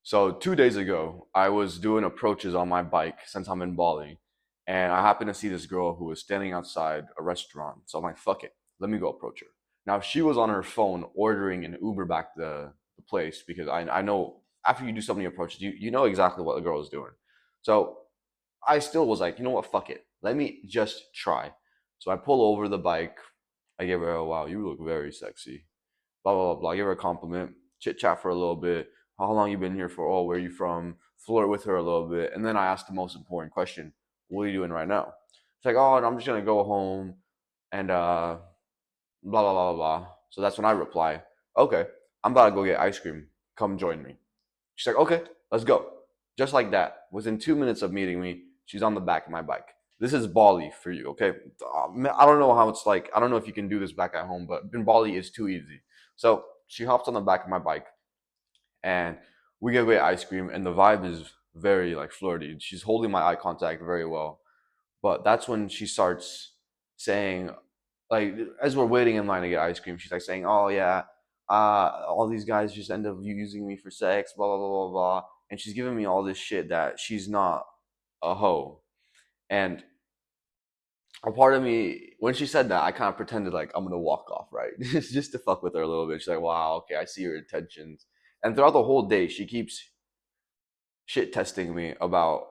So 2 days ago, I was doing approaches on my bike since I'm in Bali, and I happened to see this girl who was standing outside a restaurant. So I'm like, fuck it, let me go approach her. Now she was on her phone ordering an Uber back the place because I know after you do so many approaches, you know exactly what the girl is doing. So I still was like, you know what, fuck it, let me just try. So I pull over the bike. I give her a wow, you look very sexy, blah blah blah blah. Give her a compliment, chit chat for a little bit. How long you been here for? Oh, where are you from? Flirt with her a little bit, and then I asked the most important question: what are you doing right now? She's like, oh, I'm just gonna go home and blah blah blah blah blah. So that's when I reply, okay, I'm about to go get ice cream. Come join me. She's like, okay, let's go. Just like that. Within 2 minutes of meeting me, she's on the back of my bike. This is Bali for you, okay? I don't know how it's like. I don't know if you can do this back at home, but in Bali, it's too easy. So she hops on the back of my bike, and we get away ice cream, and the vibe is very like flirty. She's holding my eye contact very well, but that's when she starts saying, like, as we're waiting in line to get ice cream, she's like saying, "Oh yeah, all these guys just end up using me for sex, blah blah blah blah blah," and she's giving me all this shit that she's not a hoe. And a part of me, when she said that, I kind of pretended like I'm gonna walk off, right, just to fuck with her a little bit. She's like, "Wow, okay, I see your intentions." And throughout the whole day, she keeps shit testing me about,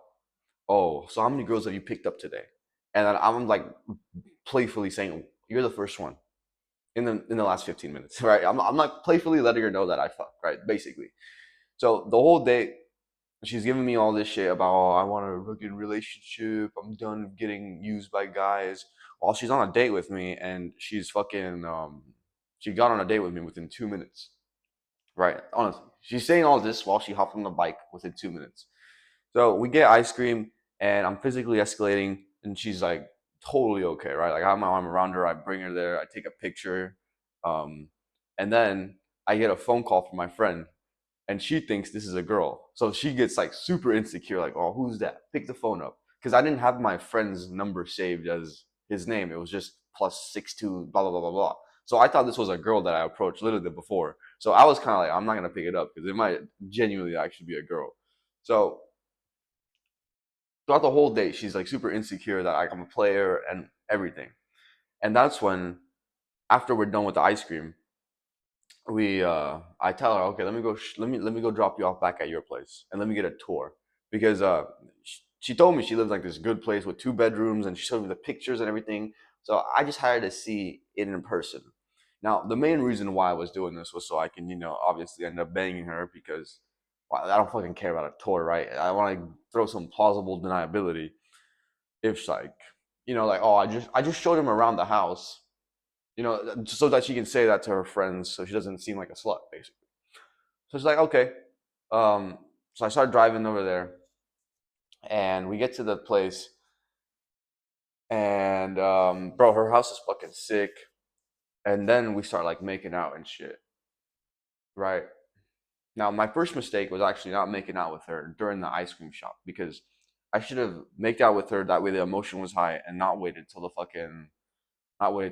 oh, so how many girls have you picked up today? And then I'm like playfully saying, you're the first one in the last 15 minutes, right? I'm like playfully letting her know that I fucked, right? Basically. So the whole day, she's giving me all this shit about, oh, I want a fucking relationship. I'm done getting used by guys. While she's on a date with me, and she's fucking, she got on a date with me within 2 minutes, right? Honestly, she's saying all this while she hopped on the bike within 2 minutes. So we get ice cream, and I'm physically escalating, and she's like totally okay, right? Like I have my arm around her, I bring her there, I take a picture, um, and then I get a phone call from my friend, and she thinks this is a girl, so she gets like super insecure, like, oh, who's that? Pick the phone up, because I didn't have my friend's number saved as his name. It was just +62 blah blah blah blah blah. So I thought this was a girl that I approached literally before. So I was kind of like, I'm not gonna pick it up because it might genuinely actually be a girl. So throughout the whole day, she's like super insecure that like, I'm a player and everything. And that's when, after we're done with the ice cream, we I tell her, okay, let me go drop you off back at your place, and let me get a tour, because she told me she lives like this good place with 2 bedrooms, and she showed me the pictures and everything. So I just had to see it in person. Now the main reason why I was doing this was so I can, obviously end up banging her, because, well, I don't fucking care about a tour, right? I want to throw some plausible deniability. If like, like, oh, I just showed him around the house, so that she can say that to her friends, so she doesn't seem like a slut, basically. So she's like, okay. Um, so I start driving over there, and we get to the place, and bro, her house is fucking sick. And then we start like making out and shit, right? Now, my first mistake was actually not making out with her during the ice cream shop, because I should have made out with her that way the emotion was high, and not waited till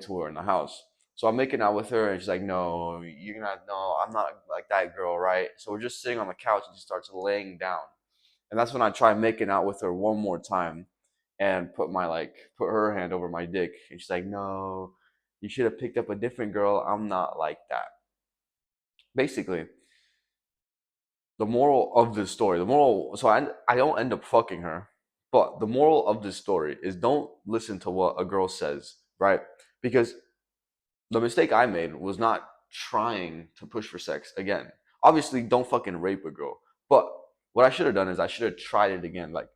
we're in the house. So I'm making out with her, and she's like, "No, you're not. No, I'm not like that girl, right?" So we're just sitting on the couch, and she starts laying down, and that's when I try making out with her one more time, and put her hand over my dick, and she's like, "No, you should have picked up a different girl. I'm not like that." Basically, the moral of this story, the moral. So I don't end up fucking her, but the moral of this story is, don't listen to what a girl says, right? Because the mistake I made was not trying to push for sex again. Obviously, don't fucking rape a girl. But what I should have done is I should have tried it again. Like,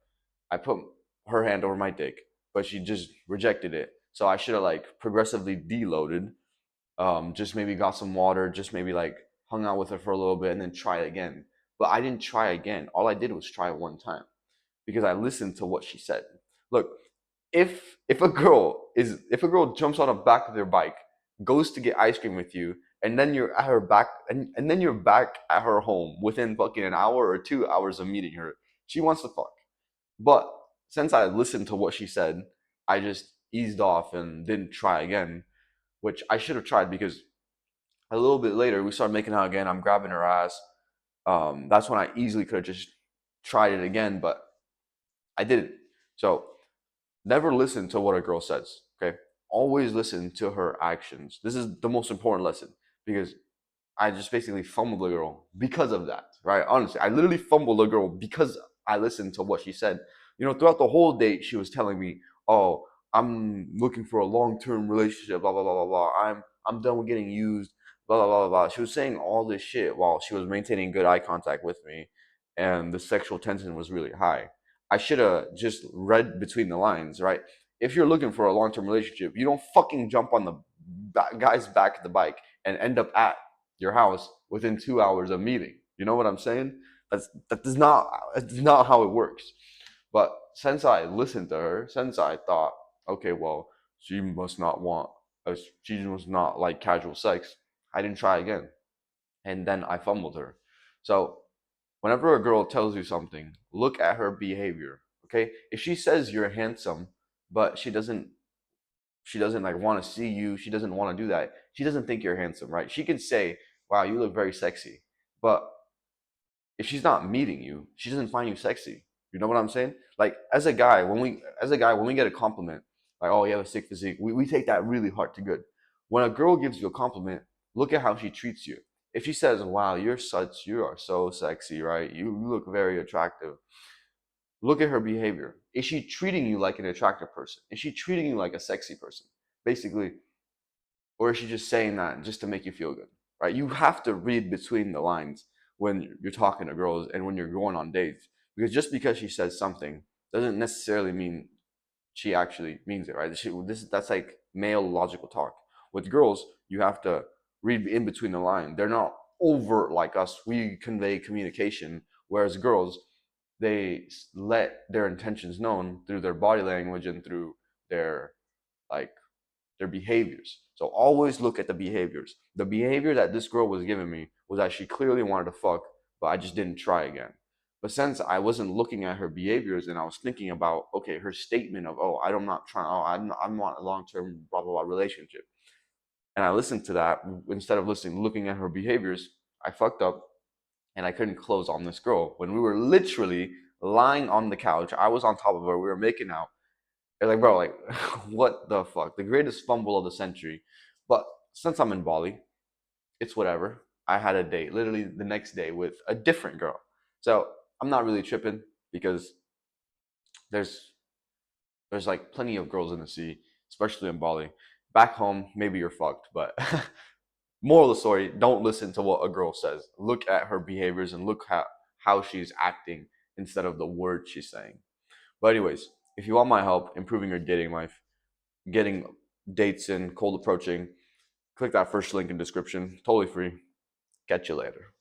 I put her hand over my dick, but she just rejected it. So I should have like progressively deloaded. Just maybe got some water, just maybe like hung out with her for a little bit, and then try it again. But I didn't try again. All I did was try one time, because I listened to what she said. Look, if a girl jumps on the back of their bike, goes to get ice cream with you, and then you're at her back, and then you're back at her home within fucking an hour or 2 hours of meeting her, she wants to fuck. But since I listened to what she said, I just eased off and didn't try again, which I should have tried, because a little bit later we started making out again. I'm grabbing her ass, That's when I easily could have just tried it again, but I didn't. So never listen to what a girl says. Okay, always listen to her actions. This is the most important lesson because I just basically fumbled the girl because of that, right? Honestly, I literally fumbled the girl because I listened to what she said. Throughout the whole date, she was telling me, "Oh, I'm looking for a long-term relationship." Blah blah blah blah blah. I'm done with getting used. Blah blah blah blah. She was saying all this shit while she was maintaining good eye contact with me, and the sexual tension was really high. I should have just read between the lines, right? If you're looking for a long-term relationship, you don't fucking jump on the guy's back of the bike and end up at your house within 2 hours of meeting. You know what I'm saying? That's not how it works. But since I listened to her, since I thought, okay, well, she must not want she must not like casual sex, I didn't try again. And then I fumbled her. So whenever a girl tells you something, look at her behavior. Okay? If she says you're handsome, but she doesn't like want to see you, she doesn't want to do that, she doesn't think you're handsome, right? She can say, wow, you look very sexy, but if she's not meeting you, she doesn't find you sexy. You know what I'm saying? Like as a guy when we get a compliment, like, oh, you have a sick physique, we take that really hard to good. When a girl gives you a compliment, look at how she treats you. If she says, wow, you are so sexy, right, you look very attractive, look at her behavior. Is she treating you like an attractive person? Is she treating you like a sexy person? Basically, or is she just saying that just to make you feel good? Right? You have to read between the lines when you're talking to girls and when you're going on dates. Because just because she says something doesn't necessarily mean she actually means it, right? That's like male logical talk. With girls, you have to read in between the line. They're not overt like us. We convey communication, whereas girls, they let their intentions known through their body language and through their like their behaviors. So always look at the behaviors. The behavior that this girl was giving me was that she clearly wanted to fuck, but I just didn't try again. But since I wasn't looking at her behaviors and I was thinking about, okay, her statement of, oh, I'm not trying, oh, I'm not a long term, blah, blah, blah relationship. And I listened to that instead of looking at her behaviors, I fucked up and I couldn't close on this girl when we were literally lying on the couch. I was on top of her. We were making out. It's like, bro, like, what the fuck? The greatest fumble of the century. But since I'm in Bali, it's whatever. I had a date literally the next day with a different girl. So I'm not really tripping because there's there's like plenty of girls in the sea, especially in Bali. Back home, maybe you're fucked, but moral of the story, don't listen to what a girl says. Look at her behaviors and look how she's acting instead of the words she's saying. But anyways, if you want my help improving your dating life, getting dates in, cold approaching, click that first link in description. Totally free. Catch you later.